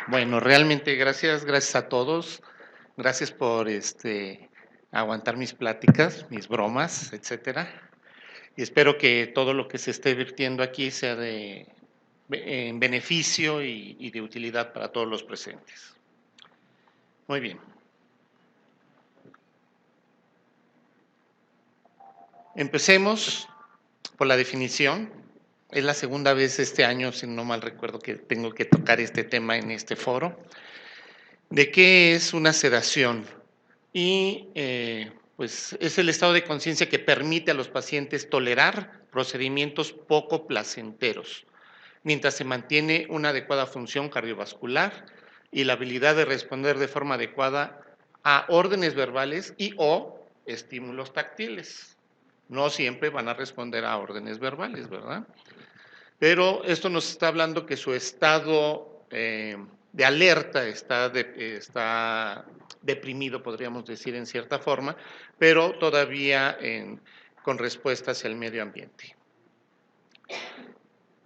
Bueno, realmente gracias a todos. Gracias por aguantar mis pláticas, mis bromas, etcétera. Y espero que todo lo que se esté virtiendo aquí sea en beneficio y de utilidad para todos los presentes. Muy bien. Empecemos por la definición. Es la segunda vez este año, si no mal recuerdo, que tengo que tocar este tema en este foro. ¿De qué es una sedación? Y pues es el estado de conciencia que permite a los pacientes tolerar procedimientos poco placenteros, mientras se mantiene una adecuada función cardiovascular y la habilidad de responder de forma adecuada a órdenes verbales y o estímulos táctiles. No siempre van a responder a órdenes verbales, ¿verdad? Pero esto nos está hablando que su estado de alerta está deprimido, podríamos decir en cierta forma, pero todavía con respuesta hacia el medio ambiente.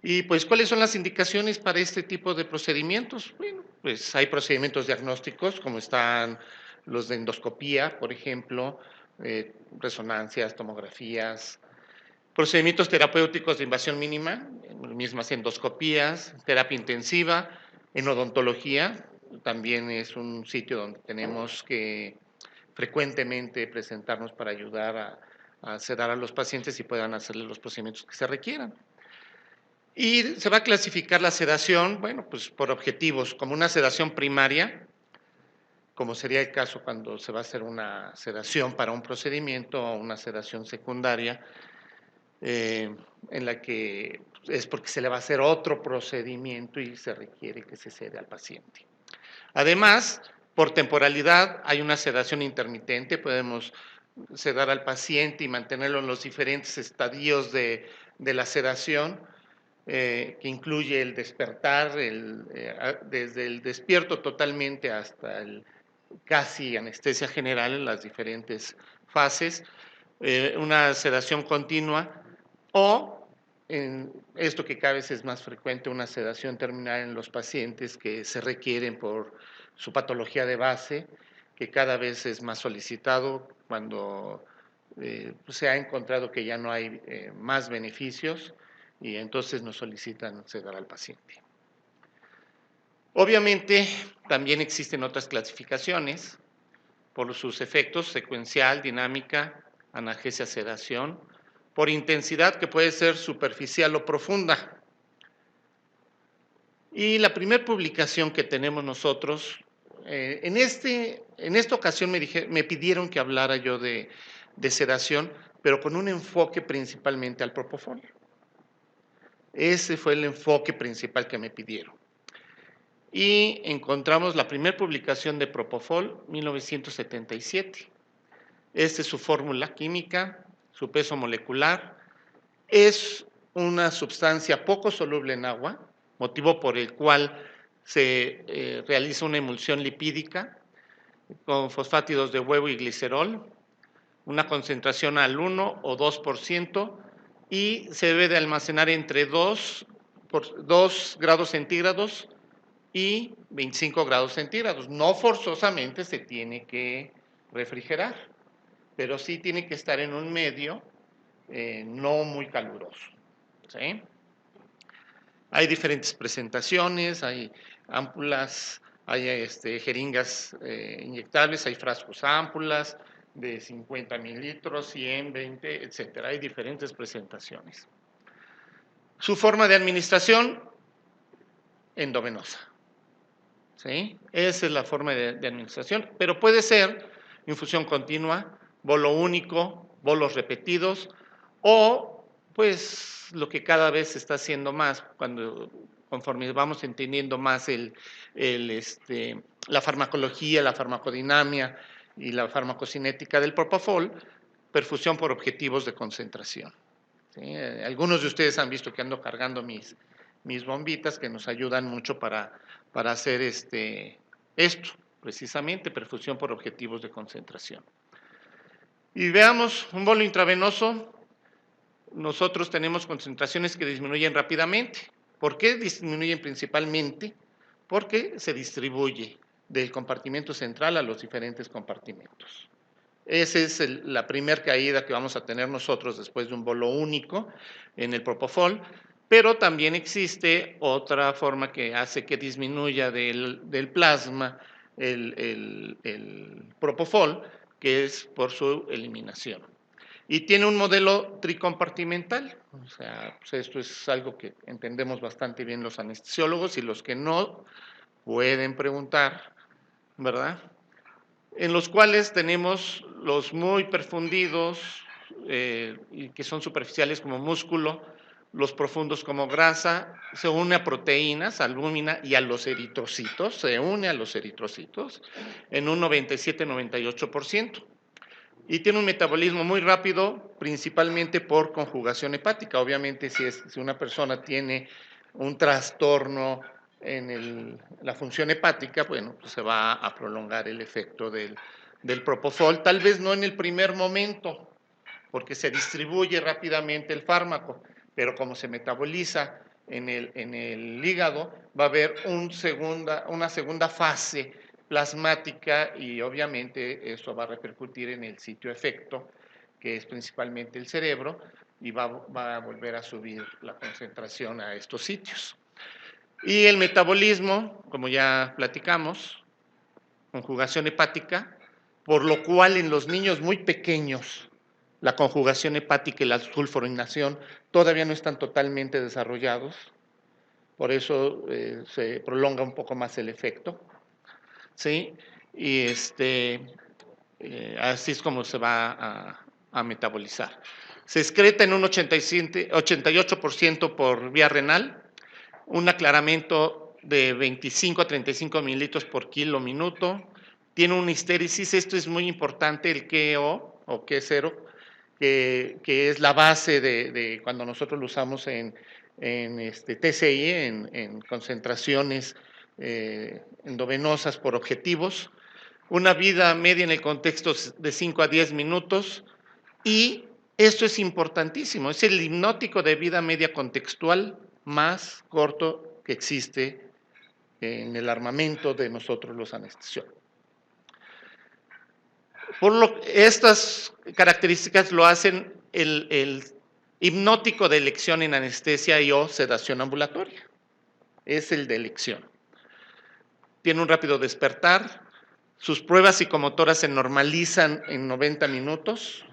Y pues, ¿cuáles son las indicaciones para este tipo de procedimientos? Bueno, pues hay procedimientos diagnósticos, como están los de endoscopía, por ejemplo, resonancias, tomografías, procedimientos terapéuticos de invasión mínima, mismas endoscopías, terapia intensiva, en odontología, también es un sitio donde tenemos que frecuentemente presentarnos para ayudar a sedar a los pacientes y puedan hacerle los procedimientos que se requieran. Y se va a clasificar la sedación, bueno, pues por objetivos, como una sedación primaria, como sería el caso cuando se va a hacer una sedación para un procedimiento o una sedación secundaria, en la que es porque se le va a hacer otro procedimiento y se requiere que se cede al paciente. Además, por temporalidad hay una sedación intermitente, podemos sedar al paciente y mantenerlo en los diferentes estadios de la sedación, que incluye el despertar, desde el despierto totalmente hasta el casi anestesia general en las diferentes fases, una sedación continua o en esto que cada vez es más frecuente, una sedación terminal en los pacientes que se requieren por su patología de base, que cada vez es más solicitado cuando se ha encontrado que ya no hay más beneficios y entonces nos solicitan sedar al paciente. Obviamente, también existen otras clasificaciones por sus efectos: secuencial, dinámica, analgesia, sedación, por intensidad, que puede ser superficial o profunda. Y la primera publicación que tenemos nosotros, en esta ocasión me pidieron que hablara yo de sedación, pero con un enfoque principalmente al propofol. Ese fue el enfoque principal que me pidieron. Y encontramos la primera publicación de propofol, 1977. Esta es su fórmula química, su peso molecular. Es una sustancia poco soluble en agua, motivo por el cual se realiza una emulsión lipídica con fosfátidos de huevo y glicerol, una concentración al 1 o 2%, y se debe de almacenar entre 2 grados centígrados y 25 grados centígrados. No forzosamente se tiene que refrigerar, pero sí tiene que estar en un medio no muy caluroso. ¿Sí? Hay diferentes presentaciones, hay ámpulas, hay jeringas inyectables, hay frascos ámpulas de 50 mililitros, 100, 20, etcétera. Hay diferentes presentaciones. Su forma de administración, endovenosa. ¿Sí? Esa es la forma de administración, pero puede ser infusión continua, bolo único, bolos repetidos, o pues lo que cada vez se está haciendo más conforme vamos entendiendo más la farmacología, la farmacodinamia y la farmacocinética del propofol, perfusión por objetivos de concentración. ¿Sí? Algunos de ustedes han visto que ando cargando mis bombitas que nos ayudan mucho para hacer esto, precisamente, perfusión por objetivos de concentración. Y veamos, un bolo intravenoso, nosotros tenemos concentraciones que disminuyen rápidamente. ¿Por qué disminuyen principalmente? porque se distribuye del compartimento central a los diferentes compartimentos. Esa es la primera caída que vamos a tener nosotros después de un bolo único en el propofol, pero también existe otra forma que hace que disminuya del plasma el propofol, que es por su eliminación. Y tiene un modelo tricompartimental, o sea, pues esto es algo que entendemos bastante bien los anestesiólogos, y los que no pueden preguntar, ¿verdad? En los cuales tenemos los muy perfundidos, y que son superficiales como músculo, los profundos como grasa, se une a proteínas, albúmina y a los eritrocitos, se une a los eritrocitos en un 97-98%. Y tiene un metabolismo muy rápido, principalmente por conjugación hepática. Obviamente, si una persona tiene un trastorno en la función hepática, bueno, pues se va a prolongar el efecto del propofol, tal vez no en el primer momento, porque se distribuye rápidamente el fármaco, pero como se metaboliza en el hígado, va a haber una segunda fase plasmática, y obviamente eso va a repercutir en el sitio efecto, que es principalmente el cerebro, y va a volver a subir la concentración a estos sitios. Y el metabolismo, como ya platicamos, conjugación hepática, por lo cual en los niños muy pequeños la conjugación hepática y la sulfurinación todavía no están totalmente desarrollados, por eso se prolonga un poco más el efecto, ¿sí? Y así es como se va a metabolizar. Se excreta en un 88% por vía renal, un aclaramiento de 25 a 35 mililitros por kilo minuto, tiene una histéresis, esto es muy importante, el KO o K0, que es la base de cuando nosotros lo usamos en TCI, en concentraciones endovenosas por objetivos, una vida media en el contexto de 5 a 10 minutos, y esto es importantísimo, es el hipnótico de vida media contextual más corto que existe en el armamento de nosotros los anestesiólogos. Estas características lo hacen el hipnótico de elección en anestesia y o sedación ambulatoria. Es el de elección. Tiene un rápido despertar, sus pruebas psicomotoras se normalizan en 90 minutos.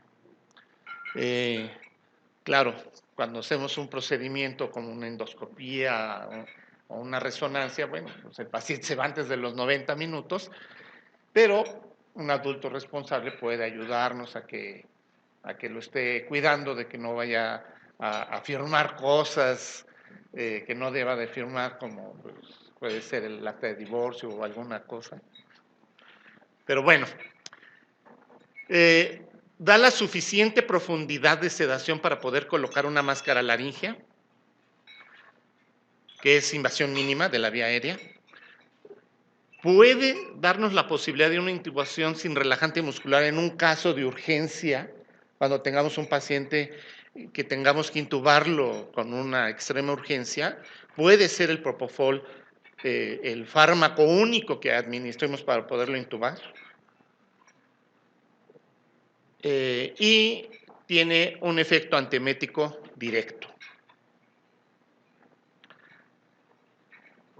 Claro, cuando hacemos un procedimiento como una endoscopía o una resonancia, bueno, pues el paciente se va antes de los 90 minutos, pero un adulto responsable puede ayudarnos a que lo esté cuidando de que no vaya a firmar cosas que no deba de firmar, como pues, puede ser el acta de divorcio o alguna cosa. Pero bueno, da la suficiente profundidad de sedación para poder colocar una máscara laringea, que es invasión mínima de la vía aérea. Puede darnos la posibilidad de una intubación sin relajante muscular en un caso de urgencia, cuando tengamos un paciente que tengamos que intubarlo con una extrema urgencia. Puede ser el propofol el fármaco único que administremos para poderlo intubar. Y tiene un efecto antiemético directo.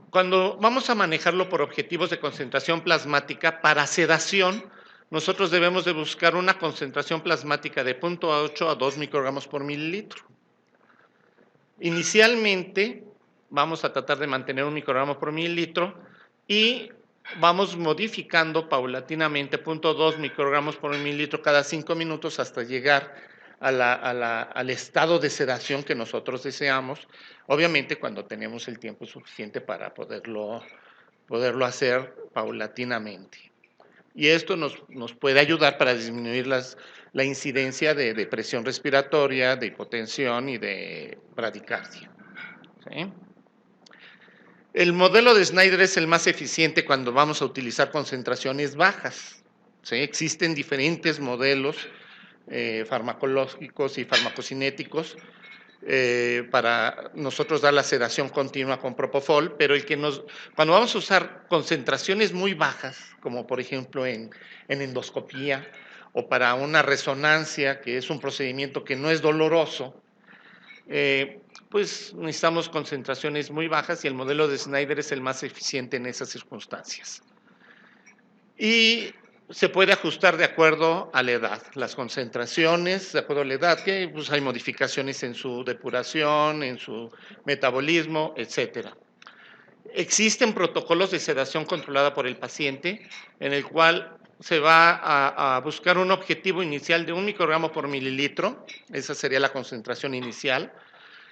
Cuando vamos a manejarlo por objetivos de concentración plasmática, para sedación, nosotros debemos de buscar una concentración plasmática de 0.8 a 2 microgramos por mililitro. Inicialmente, vamos a tratar de mantener 1 microgramo por mililitro y vamos modificando paulatinamente 0.2 microgramos por mililitro cada 5 minutos hasta llegar al estado de sedación que nosotros deseamos, obviamente cuando tenemos el tiempo suficiente para poderlo hacer paulatinamente. Y esto nos puede ayudar para disminuir la incidencia de depresión respiratoria, de hipotensión y de bradicardia. ¿Sí? El modelo de Snyder es el más eficiente cuando vamos a utilizar concentraciones bajas. ¿Sí? Existen diferentes modelos farmacológicos y farmacocinéticos, para nosotros dar la sedación continua con propofol, pero cuando vamos a usar concentraciones muy bajas, como por ejemplo en endoscopía o para una resonancia, que es un procedimiento que no es doloroso, pues necesitamos concentraciones muy bajas y el modelo de Snyder es el más eficiente en esas circunstancias. Y se puede ajustar de acuerdo a la edad, las concentraciones, de acuerdo a la edad, que pues hay modificaciones en su depuración, en su metabolismo, etcétera. Existen protocolos de sedación controlada por el paciente, en el cual se va a buscar un objetivo inicial de 1 microgramo por mililitro, esa sería la concentración inicial,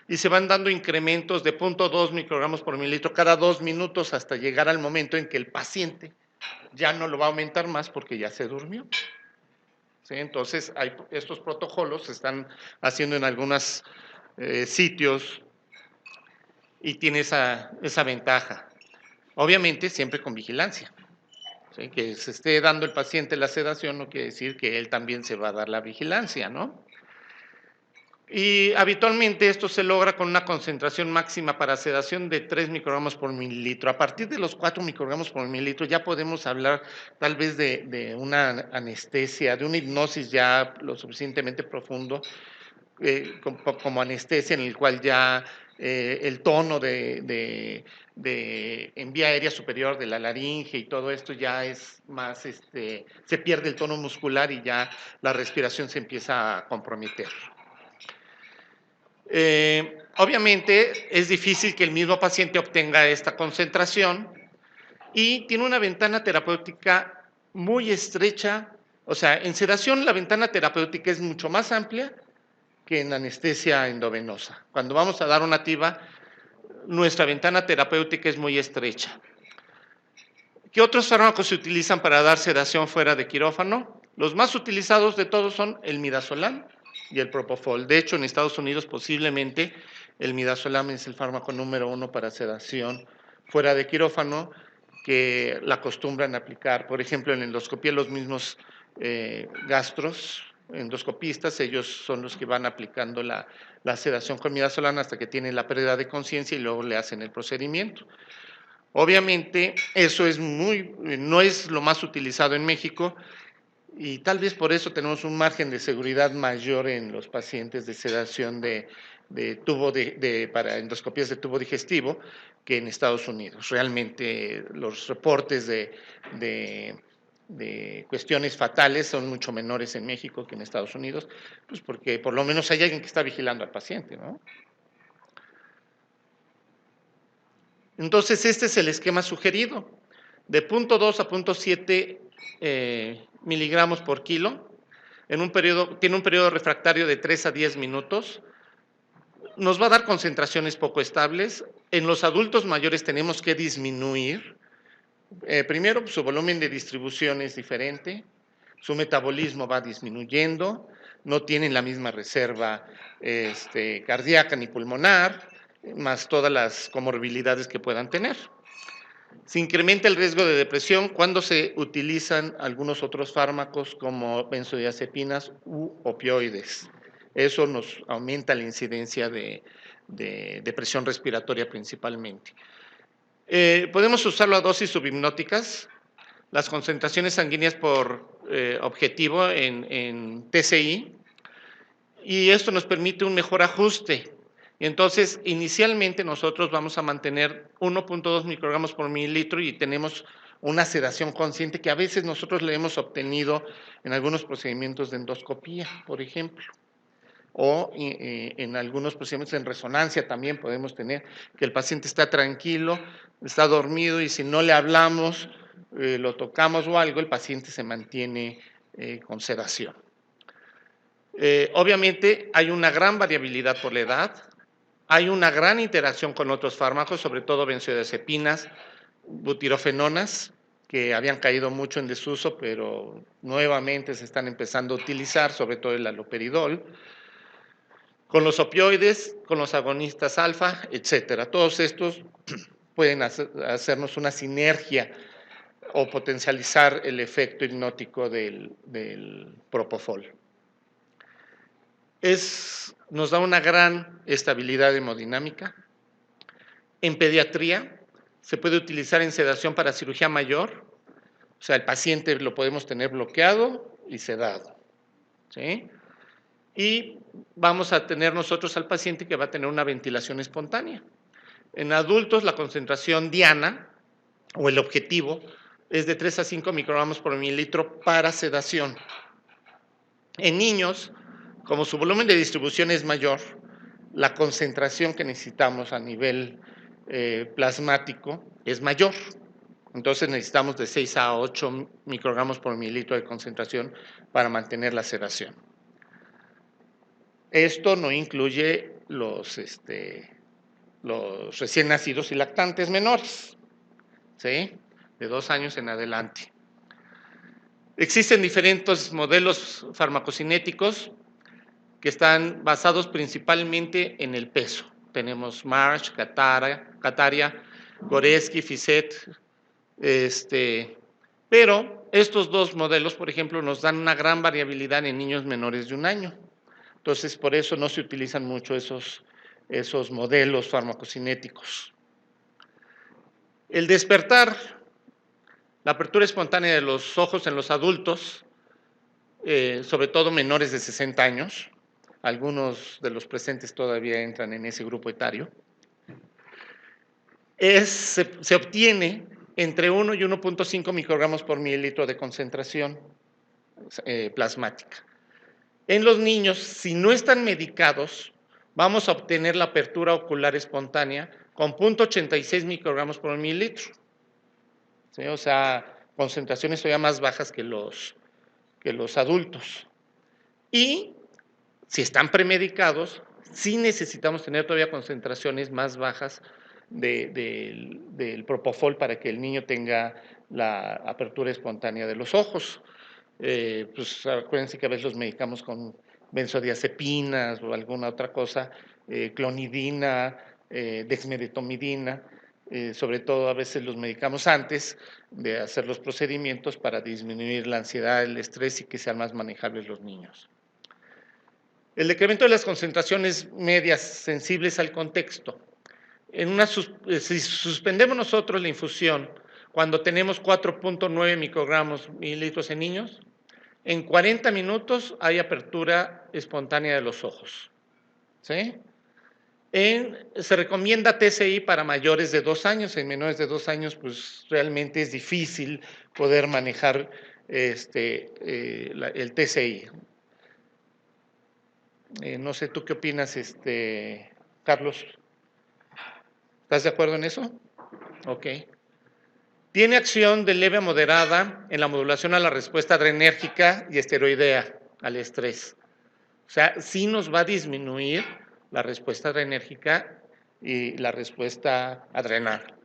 y se van dando incrementos de 0.2 microgramos por mililitro cada 2 minutos hasta llegar al momento en que el paciente ya no lo va a aumentar más porque ya se durmió. ¿Sí? Entonces, estos protocolos se están haciendo en algunos sitios y tiene esa ventaja. Obviamente, siempre con vigilancia. ¿Sí? Que se esté dando el paciente la sedación no quiere decir que él también se va a dar la vigilancia, ¿no? Y habitualmente esto se logra con una concentración máxima para sedación de 3 microgramos por mililitro. A partir de los 4 microgramos por mililitro ya podemos hablar tal vez de una anestesia, de una hipnosis ya lo suficientemente profundo como anestesia en el cual ya el tono de en vía aérea superior de la laringe y todo esto ya es más, se pierde el tono muscular y ya la respiración se empieza a comprometer. Obviamente es difícil que el mismo paciente obtenga esta concentración y tiene una ventana terapéutica muy estrecha, o sea, en sedación la ventana terapéutica es mucho más amplia que en anestesia endovenosa. Cuando vamos a dar una TIVA, nuestra ventana terapéutica es muy estrecha. ¿Qué otros fármacos se utilizan para dar sedación fuera de quirófano? Los más utilizados de todos son el midazolam y el propofol. De hecho, en Estados Unidos posiblemente el midazolam es el fármaco número 1 para sedación fuera de quirófano que la acostumbran a aplicar. Por ejemplo, en endoscopía los mismos gastros, endoscopistas, ellos son los que van aplicando la sedación con midazolam hasta que tienen la pérdida de conciencia y luego le hacen el procedimiento. Obviamente, eso no es lo más utilizado en México y tal vez por eso tenemos un margen de seguridad mayor en los pacientes de sedación para endoscopías de tubo digestivo que en Estados Unidos. Realmente los reportes de cuestiones fatales son mucho menores en México que en Estados Unidos, pues porque por lo menos hay alguien que está vigilando al paciente, ¿no? Entonces, este es el esquema sugerido, de 0.2 a 0.7 miligramos por kilo, tiene un periodo refractario de 3 a 10 minutos, nos va a dar concentraciones poco estables, en los adultos mayores tenemos que disminuir, primero pues, su volumen de distribución es diferente, su metabolismo va disminuyendo, no tienen la misma reserva cardíaca ni pulmonar, más todas las comorbilidades que puedan tener. Se incrementa el riesgo de depresión cuando se utilizan algunos otros fármacos como benzodiazepinas u opioides. Eso nos aumenta la incidencia de depresión respiratoria principalmente. Podemos usarlo a dosis subhipnóticas, las concentraciones sanguíneas por objetivo en TCI, y esto nos permite un mejor ajuste. Entonces, inicialmente nosotros vamos a mantener 1.2 microgramos por mililitro y tenemos una sedación consciente que a veces nosotros le hemos obtenido en algunos procedimientos de endoscopía, por ejemplo. O en algunos procedimientos en resonancia también podemos tener que el paciente está tranquilo, está dormido y si no le hablamos, lo tocamos o algo, el paciente se mantiene con sedación. Obviamente hay una gran variabilidad por la edad, hay una gran interacción con otros fármacos, sobre todo benzodiazepinas, butirofenonas, que habían caído mucho en desuso, pero nuevamente se están empezando a utilizar, sobre todo el haloperidol, con los opioides, con los agonistas alfa, etcétera. Todos estos pueden hacernos una sinergia o potencializar el efecto hipnótico del propofol. Es nos da una gran estabilidad hemodinámica. En pediatría se puede utilizar en sedación para cirugía mayor, o sea, el paciente lo podemos tener bloqueado y sedado, ¿sí? Y vamos a tener nosotros al paciente que va a tener una ventilación espontánea. En adultos la concentración diana o el objetivo es de 3 a 5 microgramos por mililitro para sedación. En niños, como su volumen de distribución es mayor, la concentración que necesitamos a nivel plasmático es mayor. Entonces necesitamos de 6 a 8 microgramos por mililitro de concentración para mantener la sedación. Esto no incluye los recién nacidos y lactantes menores, ¿sí? De 2 años en adelante. Existen diferentes modelos farmacocinéticos que están basados principalmente en el peso. Tenemos Marsh, Kataria, Goreski, Fiset, pero estos dos modelos, por ejemplo, nos dan una gran variabilidad en niños menores de 1 año. Entonces, por eso no se utilizan mucho esos modelos farmacocinéticos. El despertar, la apertura espontánea de los ojos en los adultos, sobre todo menores de 60 años, algunos de los presentes todavía entran en ese grupo etario, se obtiene entre 1 y 1.5 microgramos por mililitro de concentración plasmática. En los niños, si no están medicados, vamos a obtener la apertura ocular espontánea con 0.86 microgramos por mililitro. ¿Sí? O sea, concentraciones todavía más bajas que los adultos. Y si están premedicados, sí necesitamos tener todavía concentraciones más bajas del propofol para que el niño tenga la apertura espontánea de los ojos. Pues acuérdense que a veces los medicamos con benzodiazepinas o alguna otra cosa, clonidina, dexmedetomidina, sobre todo a veces los medicamos antes de hacer los procedimientos para disminuir la ansiedad, el estrés y que sean más manejables los niños. El decremento de las concentraciones medias sensibles al contexto. Si suspendemos nosotros la infusión cuando tenemos 4.9 microgramos mililitros en niños, en 40 minutos hay apertura espontánea de los ojos. ¿Sí? Se recomienda TCI para mayores de 2 años. En menores de 2 años, pues realmente es difícil poder manejar el TCI. No sé, ¿tú qué opinas, Carlos? ¿Estás de acuerdo en eso? Ok. Tiene acción de leve a moderada en la modulación a la respuesta adrenérgica y esteroidea al estrés. O sea, sí nos va a disminuir la respuesta adrenérgica y la respuesta adrenal.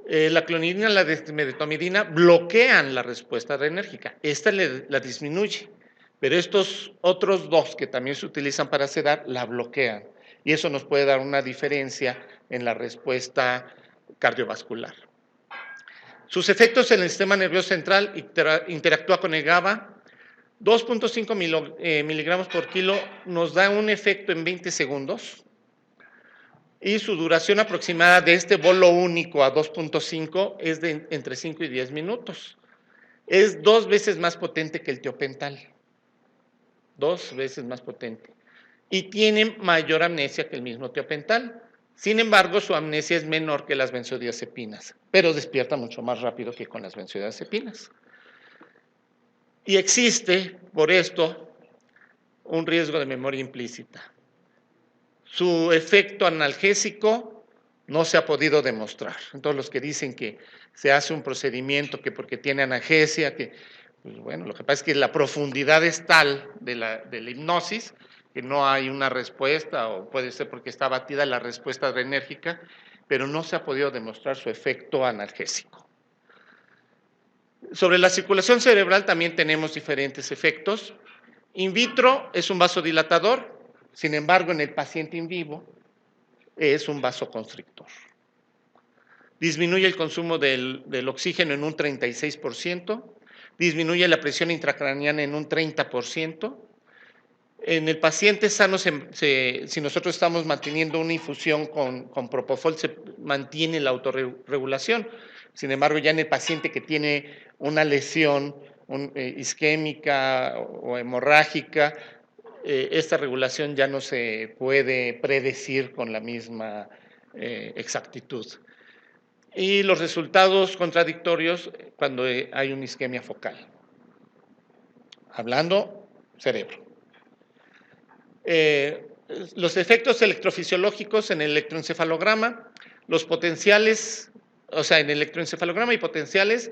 La clonidina y la dexmedetomidina bloquean la respuesta adrenérgica. Esta la disminuye, pero estos otros dos que también se utilizan para sedar la bloquean. Y eso nos puede dar una diferencia en la respuesta cardiovascular. Sus efectos en el sistema nervioso central interactúa con el GABA. 2.5 miligramos por kilo nos da un efecto en 20 segundos y su duración aproximada de este bolo único a 2.5 es de entre 5 y 10 minutos. Es 2 veces más potente que el tiopental. 2 veces más potente. Y tiene mayor amnesia que el mismo tiopental. Sin embargo, su amnesia es menor que las benzodiazepinas, pero despierta mucho más rápido que con las benzodiazepinas. Y existe, por esto, un riesgo de memoria implícita. Su efecto analgésico no se ha podido demostrar. Entonces, los que dicen que se hace un procedimiento que porque tiene analgesia, pues bueno, lo que pasa es que la profundidad es tal de la hipnosis que no hay una respuesta, o puede ser porque está abatida la respuesta adrenérgica, pero no se ha podido demostrar su efecto analgésico. Sobre la circulación cerebral también tenemos diferentes efectos. In vitro es un vasodilatador, sin embargo en el paciente in vivo es un vasoconstrictor. Disminuye el consumo del oxígeno en un 36%, disminuye la presión intracraneana en un 30%, En el paciente sano, si nosotros estamos manteniendo una infusión con propofol, se mantiene la autorregulación. Sin embargo, ya en el paciente que tiene una lesión isquémica o hemorrágica, esta regulación ya no se puede predecir con la misma exactitud. Y los resultados contradictorios cuando hay una isquemia focal. Hablando cerebro. Los efectos electrofisiológicos en el electroencefalograma, los potenciales, o sea, en el electroencefalograma y potenciales,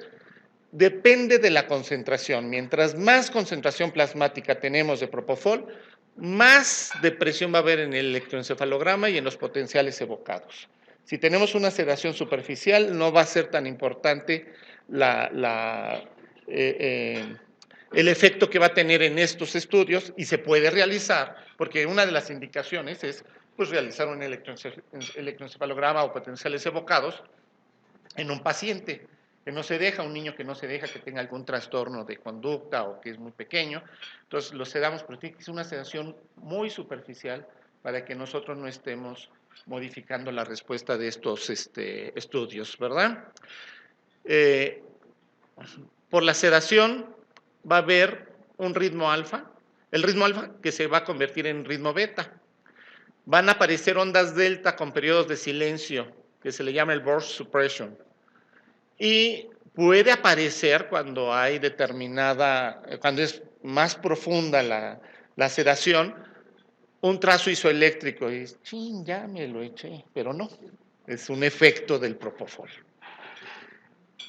depende de la concentración. Mientras más concentración plasmática tenemos de propofol, más depresión va a haber en el electroencefalograma y en los potenciales evocados. Si tenemos una sedación superficial, no va a ser tan importante el efecto que va a tener en estos estudios, y se puede realizar, porque una de las indicaciones es pues, realizar un electroencefalograma o potenciales evocados en un paciente que no se deja, un niño que no se deja, que tenga algún trastorno de conducta o que es muy pequeño. Entonces lo sedamos, pero tiene que ser una sedación muy superficial para que nosotros no estemos modificando la respuesta de estos estudios, ¿verdad? Por la sedación va a haber un ritmo alfa, el ritmo alfa que se va a convertir en ritmo beta. Van a aparecer ondas delta con periodos de silencio, que se le llama el burst suppression. Y puede aparecer cuando hay cuando es más profunda la sedación, un trazo isoeléctrico. Y ching, ya me lo eché, pero no, es un efecto del propofol.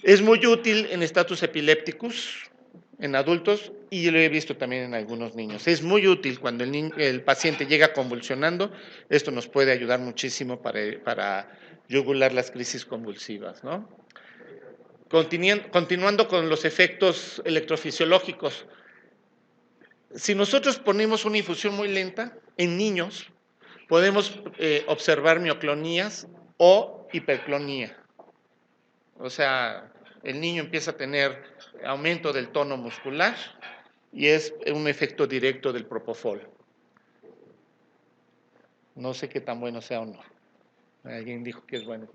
Es muy útil en status epilépticos, en adultos, y lo he visto también en algunos niños. Es muy útil cuando el paciente llega convulsionando. Esto nos puede ayudar muchísimo para yugular las crisis convulsivas, ¿no? Continuando con los efectos electrofisiológicos. Si nosotros ponemos una infusión muy lenta en niños, podemos observar mioclonías o hiperclonía. O sea, el niño empieza a tener aumento del tono muscular y es un efecto directo del propofol. No sé qué tan bueno sea o no. Alguien dijo que es bueno.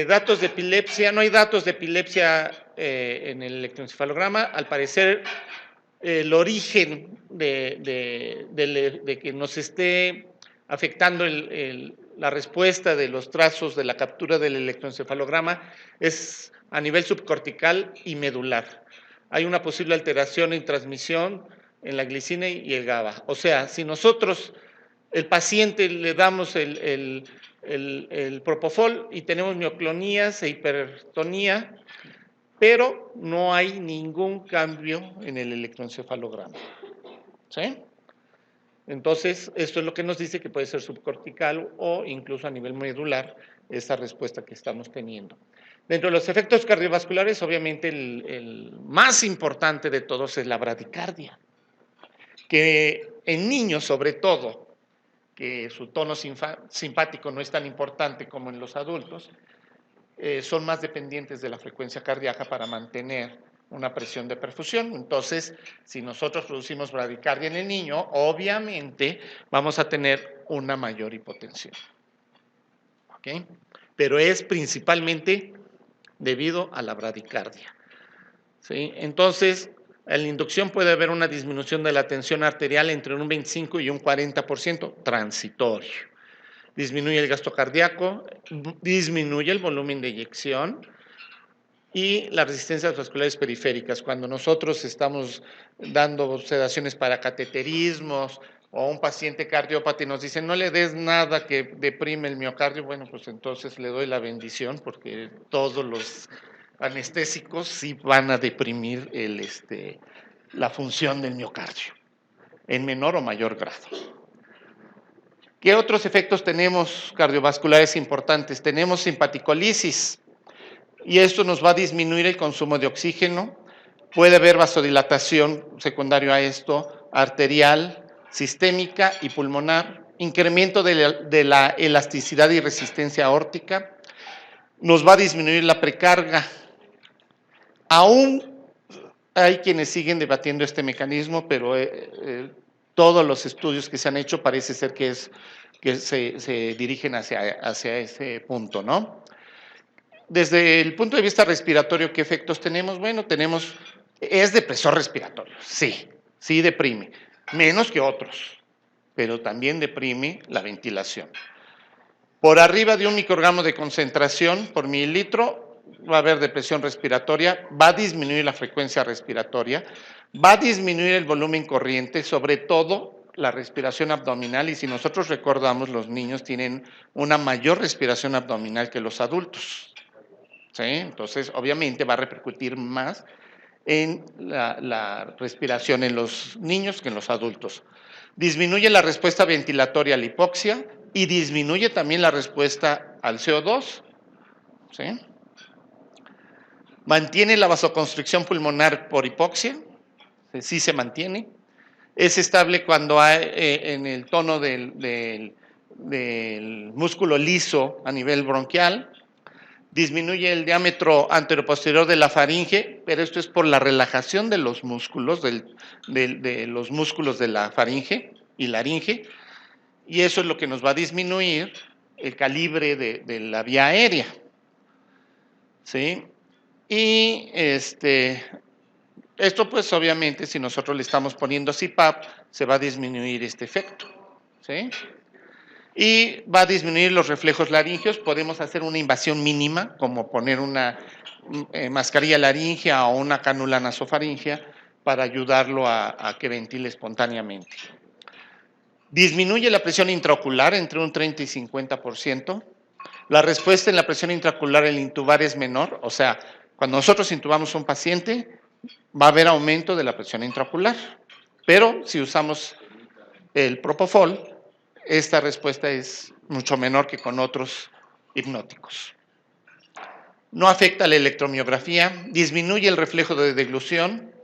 Datos de epilepsia, no hay datos de epilepsia en el electroencefalograma. Al parecer, el origen de que nos esté afectando la respuesta de los trazos de la captura del electroencefalograma es a nivel subcortical y medular. Hay una posible alteración en transmisión en la glicina y el GABA. O sea, si nosotros, el paciente, le damos el propofol y tenemos mioclonías e hipertonía, pero no hay ningún cambio en el electroencefalograma. ¿Sí? Entonces, esto es lo que nos dice que puede ser subcortical o incluso a nivel medular esa respuesta que estamos teniendo. Dentro de los efectos cardiovasculares, obviamente el más importante de todos es la bradicardia, que en niños sobre todo, que su tono simpático no es tan importante como en los adultos, son más dependientes de la frecuencia cardíaca para mantener una presión de perfusión. Entonces, si nosotros producimos bradicardia en el niño, obviamente vamos a tener una mayor hipotensión. ¿Ok? Pero es principalmente debido a la bradicardia. ¿Sí? Entonces, en la inducción puede haber una disminución de la tensión arterial entre un 25 y un 40% transitorio. Disminuye el gasto cardíaco, disminuye el volumen de eyección y las resistencias vasculares periféricas. Cuando nosotros estamos dando sedaciones para cateterismos o un paciente cardiópata y nos dicen no le des nada que deprime el miocardio, bueno, pues entonces le doy la bendición porque todos los anestésicos sí van a deprimir la función del miocardio en menor o mayor grado. ¿Qué otros efectos tenemos cardiovasculares importantes? Tenemos simpaticolisis y esto nos va a disminuir el consumo de oxígeno. Puede haber vasodilatación secundario a esto, arterial, sistémica y pulmonar, incremento de la elasticidad y resistencia aórtica, nos va a disminuir la precarga. Aún hay quienes siguen debatiendo este mecanismo, pero Todos los estudios que se han hecho parece ser que se dirigen hacia ese punto, ¿no? Desde el punto de vista respiratorio, ¿qué efectos tenemos? Bueno, es depresor respiratorio, sí deprime, menos que otros, pero también deprime la ventilación. Por arriba de 1 microgramo de concentración por mililitro va a haber depresión respiratoria, va a disminuir la frecuencia respiratoria, va a disminuir el volumen corriente, sobre todo la respiración abdominal, y si nosotros recordamos, los niños tienen una mayor respiración abdominal que los adultos. ¿Sí? Entonces, obviamente va a repercutir más en la respiración en los niños que en los adultos. Disminuye la respuesta ventilatoria a la hipoxia y disminuye también la respuesta al CO2. ¿Sí? Mantiene la vasoconstricción pulmonar por hipoxia, sí se mantiene. Es estable cuando hay en el tono del músculo liso a nivel bronquial. Disminuye el diámetro anteroposterior de la faringe, pero esto es por la relajación de los músculos, de los músculos de la faringe y laringe, y eso es lo que nos va a disminuir el calibre de la vía aérea. ¿Sí? Y esto pues obviamente si nosotros le estamos poniendo CPAP, se va a disminuir este efecto. ¿Sí? Y va a disminuir los reflejos laringeos. Podemos hacer una invasión mínima, como poner una mascarilla laringea o una cánula nasofaringea para ayudarlo a que ventile espontáneamente. Disminuye la presión intraocular entre un 30 y 50%. La respuesta en la presión intraocular al intubar es menor, o sea, cuando nosotros intubamos a un paciente, va a haber aumento de la presión intraocular. Pero si usamos el propofol, esta respuesta es mucho menor que con otros hipnóticos. No afecta la electromiografía, disminuye el reflejo de deglución.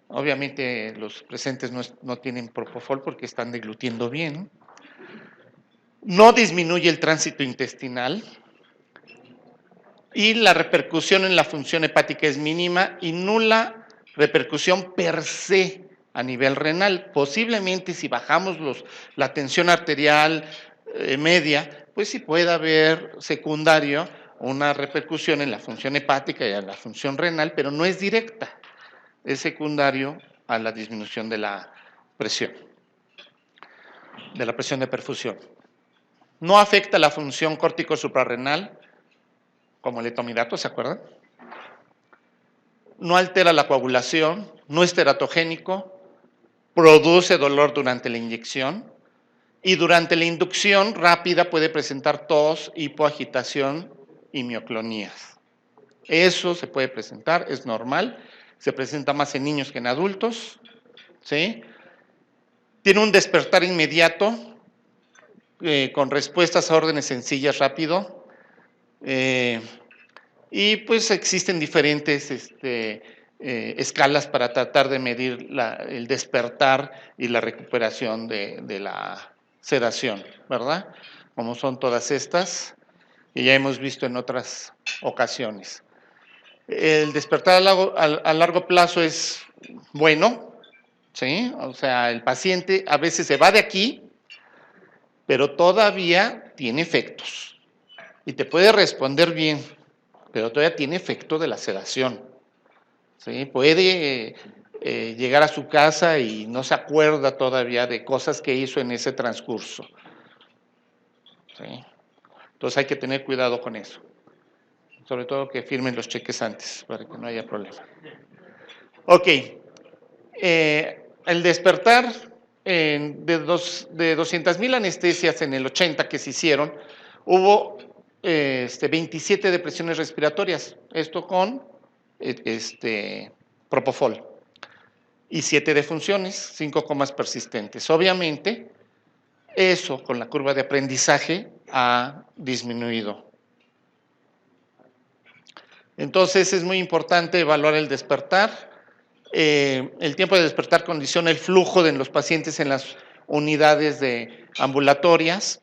Obviamente los presentes no tienen propofol porque están deglutiendo bien. No disminuye el tránsito intestinal. Y la repercusión en la función hepática es mínima y nula repercusión per se a nivel renal. Posiblemente si bajamos la tensión arterial media, pues sí puede haber secundario una repercusión en la función hepática y en la función renal, pero no es directa, es secundario a la disminución de la presión de perfusión. No afecta la función córtico suprarrenal, como el etomidato, ¿se acuerdan? No altera la coagulación, no es teratogénico, produce dolor durante la inyección y durante la inducción rápida puede presentar tos, hipoagitación y mioclonías. Eso se puede presentar, es normal, se presenta más en niños que en adultos, ¿sí? Tiene un despertar inmediato con respuestas a órdenes sencillas rápido. Y pues existen diferentes escalas para tratar de medir el despertar y la recuperación de la sedación, ¿verdad? Como son todas estas, que ya hemos visto en otras ocasiones. El despertar a largo plazo es bueno, ¿sí? O sea, el paciente a veces se va de aquí, pero todavía tiene efectos y te puede responder bien, pero todavía tiene efecto de la sedación. ¿Sí? Puede llegar a su casa y no se acuerda todavía de cosas que hizo en ese transcurso. ¿Sí? Entonces hay que tener cuidado con eso. Sobre todo que firmen los cheques antes, para que no haya problema. Ok. El despertar de 200,000 anestesias en el 80 que se hicieron, hubo 27 depresiones respiratorias, esto con propofol, y 7 defunciones, 5 comas persistentes. Obviamente, eso con la curva de aprendizaje ha disminuido. Entonces, es muy importante evaluar el despertar. El tiempo de despertar condiciona el flujo de los pacientes en las unidades ambulatorias,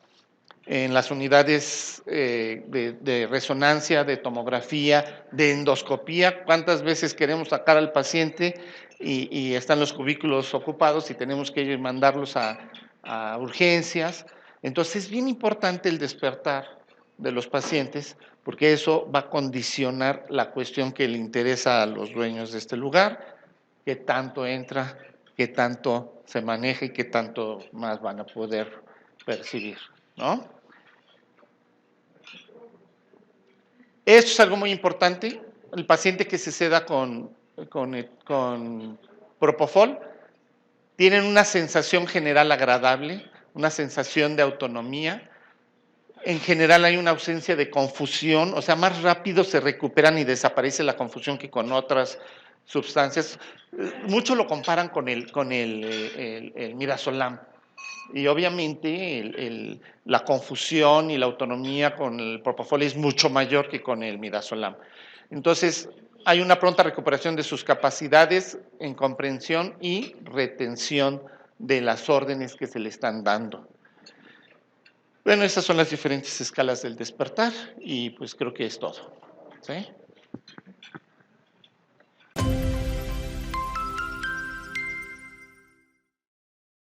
en las unidades de resonancia, de tomografía, de endoscopía. ¿Cuántas veces queremos sacar al paciente y están los cubículos ocupados y tenemos que mandarlos a urgencias. Entonces es bien importante el despertar de los pacientes porque eso va a condicionar la cuestión que le interesa a los dueños de este lugar, qué tanto entra, qué tanto se maneja y qué tanto más van a poder percibir, ¿no? Esto es algo muy importante. El paciente que se seda con Propofol tienen una sensación general agradable, una sensación de autonomía. En general hay una ausencia de confusión, o sea, más rápido se recuperan y desaparece la confusión que con otras sustancias. Muchos lo comparan con el midazolam. Y obviamente la confusión y la autonomía con el propofol es mucho mayor que con el midazolam. Entonces, hay una pronta recuperación de sus capacidades en comprensión y retención de las órdenes que se le están dando. Bueno, esas son las diferentes escalas del despertar y pues creo que es todo. ¿Sí?